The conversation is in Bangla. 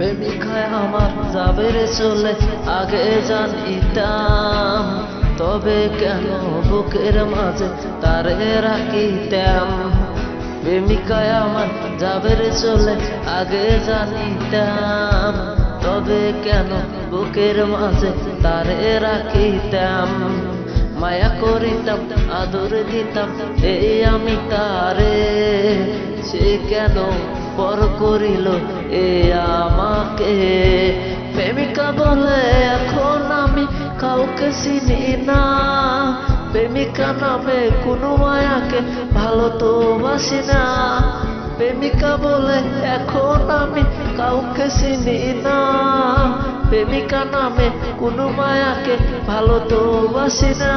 প্রেমিকায় আমার যাবে রে চলে, আগে জানিতাম, তবে কেন বুকের মাঝে তারে রাখিতাম। প্রেমিকায় আমার যাবে রে চলে, আগে জানিতাম, তবে কেন বুকের মাঝে তারে রাখিতাম। মায়া করিতাম, আদর দিতাম এই আমি তারে, সে কেন পর করিল এ আমাকে। প্রেমিকা বলে এখন আমি কাউকে চিনি না, প্রেমিকা নামে কোনো মায়াকে ভালো তো বাসি না। প্রেমিকা বলে এখন আমি কাউকে চিনি না, প্রেমিকা নামে কোনো মায়াকে ভালো তো বাসি না।